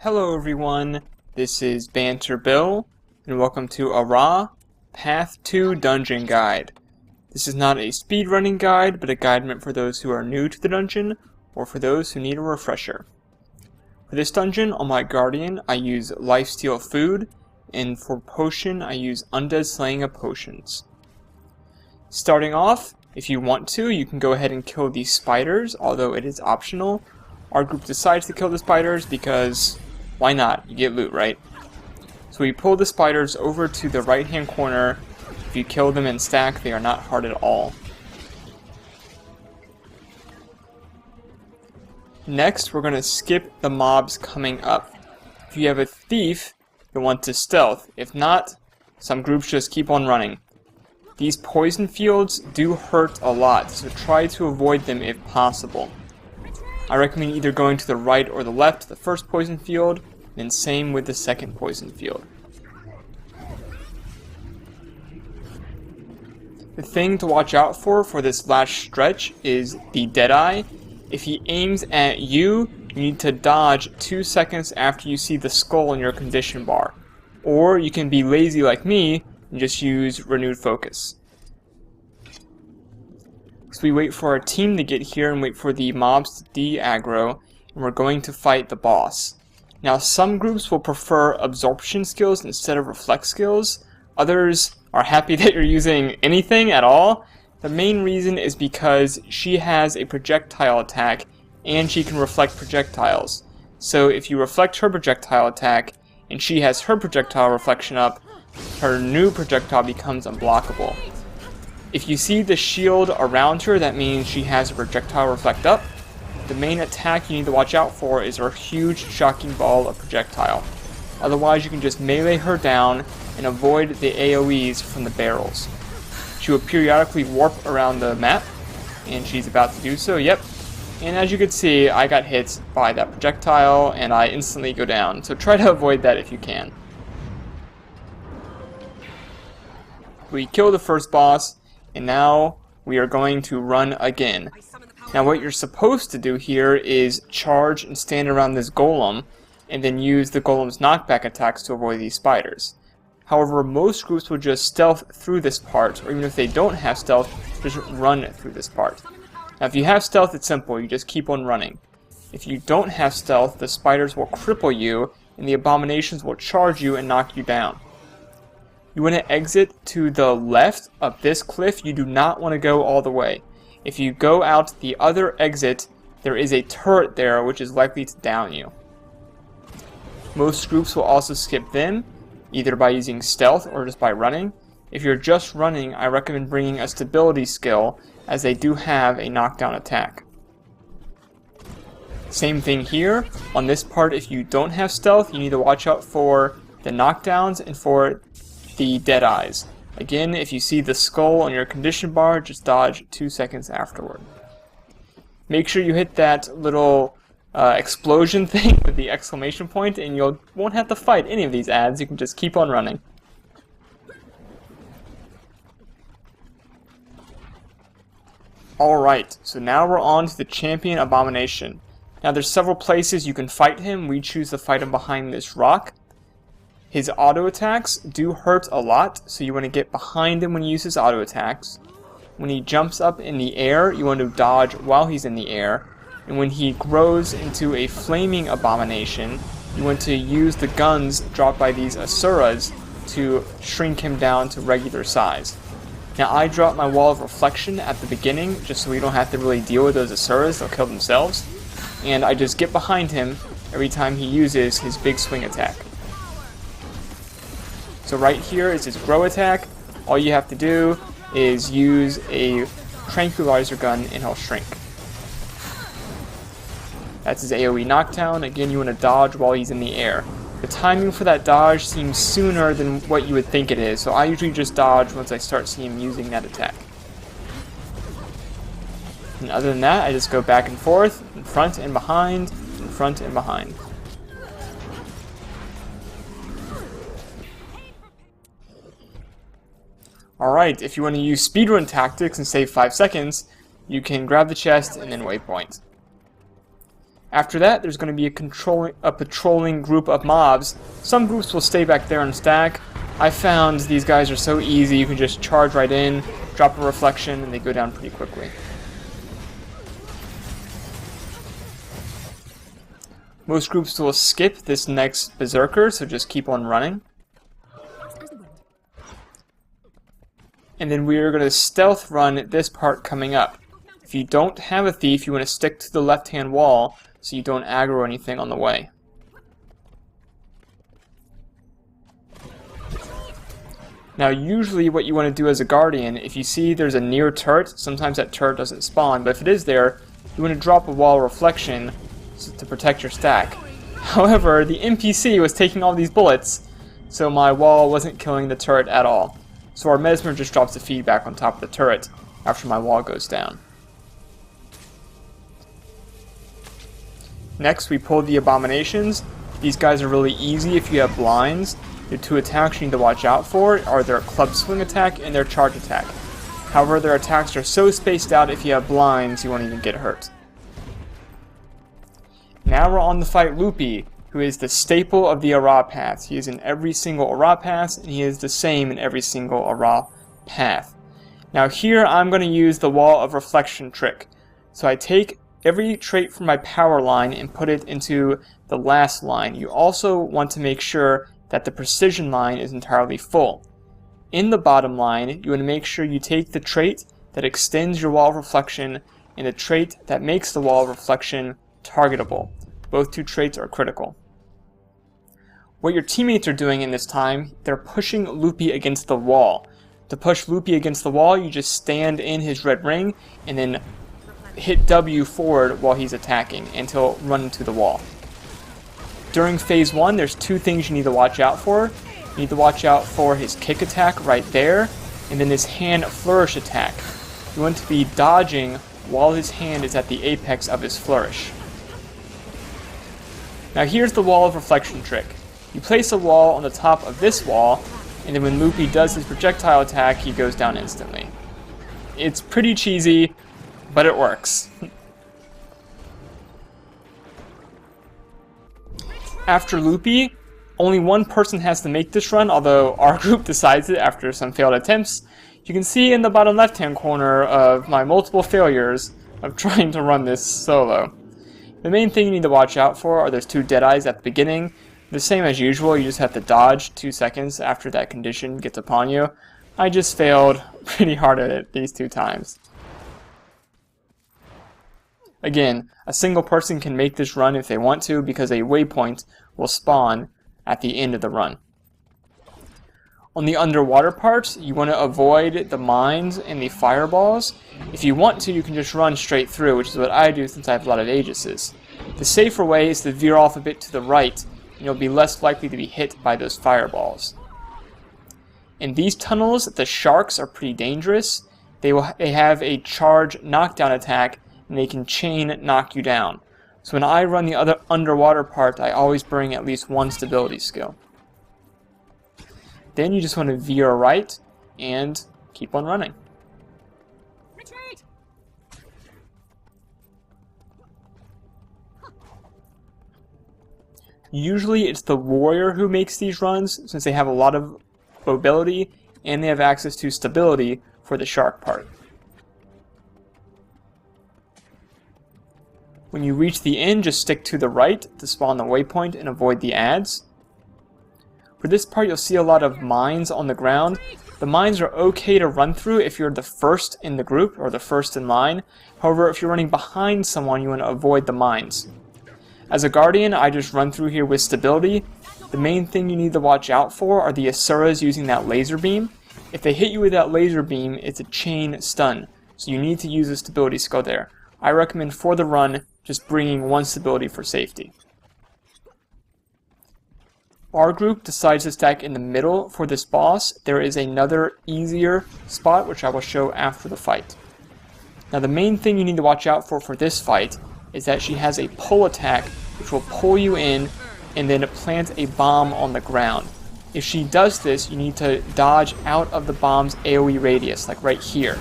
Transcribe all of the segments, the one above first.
Hello everyone, this is Banter Bill, and welcome to Arah, Path 2 Dungeon Guide. This is not a speedrunning guide, but a guide meant for those who are new to the dungeon, or for those who need a refresher. For this dungeon, on my Guardian, I use Lifesteal Food, and for Potion, I use Undead Slaying of Potions. Starting off, if you want to, you can go ahead and kill these spiders, although it is optional. Our group decides to kill the spiders because, why not? You get loot, right? So we pull the spiders over to the right hand corner. If you kill them in stack, they are not hard at all. Next, we're going to skip the mobs coming up. If you have a thief, you'll want to stealth. If not, some groups just keep on running. These poison fields do hurt a lot, so try to avoid them if possible. I recommend either going to the right or the left to the first poison field, and same with the second poison field. The thing to watch out for this last stretch is the Deadeye. If he aims at you, you need to dodge 2 seconds after you see the skull in your condition bar. Or you can be lazy like me and just use renewed focus. So we wait for our team to get here and wait for the mobs to de-aggro, and we're going to fight the boss. Now some groups will prefer absorption skills instead of reflex skills. Others are happy that you're using anything at all. The main reason is because she has a projectile attack and she can reflect projectiles. So if you reflect her projectile attack and she has her projectile reflection up, her new projectile becomes unblockable. If you see the shield around her, that means she has a projectile reflect up. The main attack you need to watch out for is her huge shocking ball of projectile. Otherwise you can just melee her down and avoid the AoEs from the barrels. She will periodically warp around the map, and she's about to do so, yep. And as you can see, I got hit by that projectile and I instantly go down, so try to avoid that if you can. We kill the first boss, and now we are going to run again. Now what you're supposed to do here is charge and stand around this golem, and then use the golem's knockback attacks to avoid these spiders. However, most groups will just stealth through this part, or even if they don't have stealth, just run through this part. Now if you have stealth, it's simple, you just keep on running. If you don't have stealth, the spiders will cripple you, and the abominations will charge you and knock you down. You want to exit to the left of this cliff. You do not want to go all the way. If you go out the other exit, there is a turret there which is likely to down you. Most groups will also skip them, either by using stealth or just by running. If you're just running, I recommend bringing a stability skill, as they do have a knockdown attack. Same thing here. On this part, if you don't have stealth, you need to watch out for the knockdowns and for the Deadeyes. Again, if you see the skull on your condition bar, just dodge 2 seconds afterward. Make sure you hit that little explosion thing with the exclamation point, and you won't have to fight any of these ads. You can just keep on running. Alright, so now we're on to the champion abomination. Now there's several places you can fight him. We choose to fight him behind this rock. His auto attacks do hurt a lot, so you want to get behind him when he uses auto attacks. When he jumps up in the air, you want to dodge while he's in the air. And when he grows into a flaming abomination, you want to use the guns dropped by these Assuras to shrink him down to regular size. Now I drop my wall of reflection at the beginning, just so we don't have to really deal with those Assuras, they'll kill themselves. And I just get behind him every time he uses his big swing attack. So right here is his grow attack. All you have to do is use a tranquilizer gun and he'll shrink. That's his AoE knockdown. Again, you want to dodge while he's in the air. The timing for that dodge seems sooner than what you would think it is, so I usually just dodge once I start seeing him using that attack. And other than that, I just go back and forth, in front and behind, in front and behind. Alright, if you want to use speedrun tactics and save 5 seconds, you can grab the chest and then waypoint. After that, there's going to be a patrolling group of mobs. Some groups will stay back there and stack. I found these guys are so easy, you can just charge right in, drop a reflection, and they go down pretty quickly. Most groups will skip this next berserker, so just keep on running. And then we are going to stealth run this part coming up. If you don't have a thief, you want to stick to the left-hand wall so you don't aggro anything on the way. Now usually what you want to do as a guardian, if you see there's a near turret, sometimes that turret doesn't spawn, but if it is there, you want to drop a wall of reflection to protect your stack. However, the NPC was taking all these bullets, so my wall wasn't killing the turret at all. So our Mesmer just drops the feedback on top of the turret after my wall goes down. Next, we pull the abominations. These guys are really easy if you have blinds. The two attacks you need to watch out for are their club swing attack and their charge attack. However, their attacks are so spaced out if you have blinds, you won't even get hurt. Now we're on to fight Loopy, who is the staple of the Arah path. He is in every single Arah path, and he is the same in every single Arah path. Now here I'm going to use the wall of reflection trick. So I take every trait from my power line and put it into the last line. You also want to make sure that the precision line is entirely full. In the bottom line, you want to make sure you take the trait that extends your wall of reflection and the trait that makes the wall of reflection targetable. Both two traits are critical. What your teammates are doing in this time, they're pushing Loopy against the wall. To push Loopy against the wall, you just stand in his red ring and then hit W forward while he's attacking until run into the wall. During phase 1, there's two things you need to watch out for. You need to watch out for his kick attack right there, and then his hand flourish attack. You want to be dodging while his hand is at the apex of his flourish. Now here's the wall of reflection trick. You place a wall on the top of this wall, and then when Loopy does his projectile attack, he goes down instantly. It's pretty cheesy, but it works. After Loopy, only one person has to make this run, although our group decides it after some failed attempts. You can see in the bottom left-hand corner of my multiple failures of trying to run this solo. The main thing you need to watch out for are those two deadeyes at the beginning. The same as usual, you just have to dodge 2 seconds after that condition gets upon you. I just failed pretty hard at it these 2 times. Again, a single person can make this run if they want to because a waypoint will spawn at the end of the run. On the underwater part, you want to avoid the mines and the fireballs. If you want to, you can just run straight through, which is what I do since I have a lot of Aegises. The safer way is to veer off a bit to the right, and you'll be less likely to be hit by those fireballs. In these tunnels, the sharks are pretty dangerous. They have a charge knockdown attack, and they can chain knock you down. So when I run the other underwater part, I always bring at least 1 stability skill. Then you just want to veer right and keep on running. Retreat! Usually it's the warrior who makes these runs, since they have a lot of mobility and they have access to stability for the shark part. When you reach the end, just stick to the right to spawn the waypoint and avoid the ads. For this part, you'll see a lot of mines on the ground. The mines are okay to run through if you're the first in the group or the first in line. However, if you're running behind someone, you want to avoid the mines. As a guardian, I just run through here with stability. The main thing you need to watch out for are the Assuras using that laser beam. If they hit you with that laser beam, it's a chain stun, so you need to use a stability skill there. I recommend for the run, just bringing 1 stability for safety. Our group decides to stack in the middle for this boss. There is another easier spot which I will show after the fight. Now the main thing you need to watch out for this fight is that she has a pull attack which will pull you in and then plant a bomb on the ground. If she does this, you need to dodge out of the bomb's AoE radius, like right here.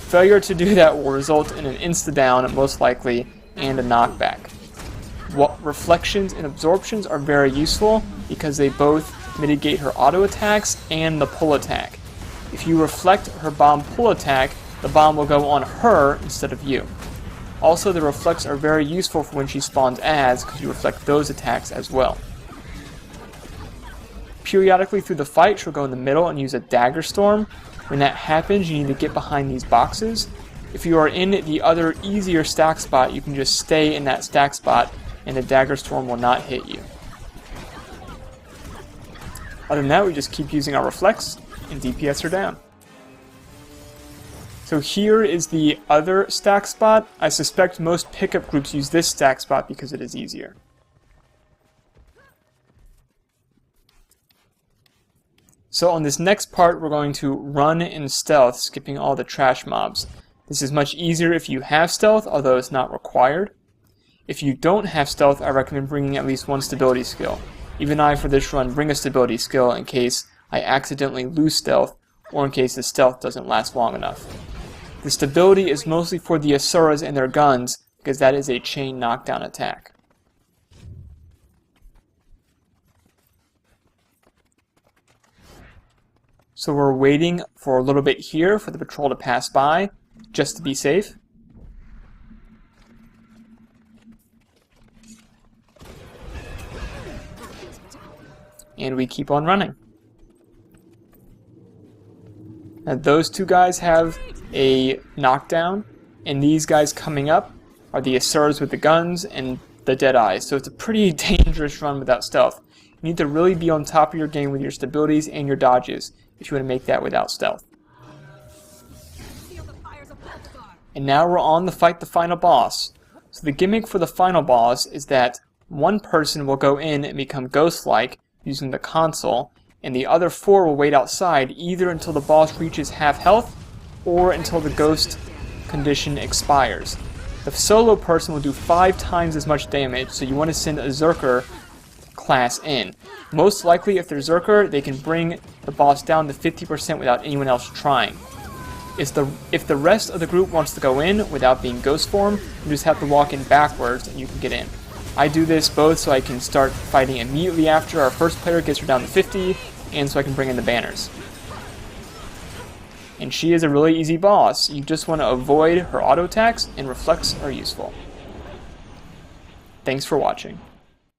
Failure to do that will result in an insta-down most likely and a knockback. Reflections and absorptions are very useful because they both mitigate her auto attacks and the pull attack. If you reflect her bomb pull attack, the bomb will go on her instead of you. Also, the reflects are very useful for when she spawns ads because you reflect those attacks as well. Periodically through the fight, she'll go in the middle and use a dagger storm. When that happens, you need to get behind these boxes. If you are in the other easier stack spot, you can just stay in that stack spot and the dagger storm will not hit you. Other than that, we just keep using our reflects and DPS her down. So here is the other stack spot. I suspect most pickup groups use this stack spot because it is easier. So on this next part, we're going to run in stealth, skipping all the trash mobs. This is much easier if you have stealth, although it's not required. If you don't have stealth, I recommend bringing at least one stability skill. Even I, for this run, bring a stability skill in case I accidentally lose stealth, or in case the stealth doesn't last long enough. The stability is mostly for the Assuras and their guns, because that is a chain knockdown attack. So we're waiting for a little bit here for the patrol to pass by, just to be safe. And we keep on running. Now those two guys have a knockdown, and these guys coming up are the Assuras with the guns and the dead eyes. So it's a pretty dangerous run without stealth. You need to really be on top of your game with your stabilities and your dodges if you want to make that without stealth. And now we're on to fight the final boss. So the gimmick for the final boss is that one person will go in and become ghost-like using the console, and the other 4 will wait outside either until the boss reaches half health or until the ghost condition expires. The solo person will do 5 times as much damage, so you want to send a Zerker class in. Most likely, if they're Zerker, they can bring the boss down to 50% without anyone else trying. If the rest of the group wants to go in without being ghost form, you just have to walk in backwards and you can get in. I do this both so I can start fighting immediately after our first player gets her down to 50, and so I can bring in the banners. And she is a really easy boss. You just want to avoid her auto attacks, and reflects are useful. Thanks for watching.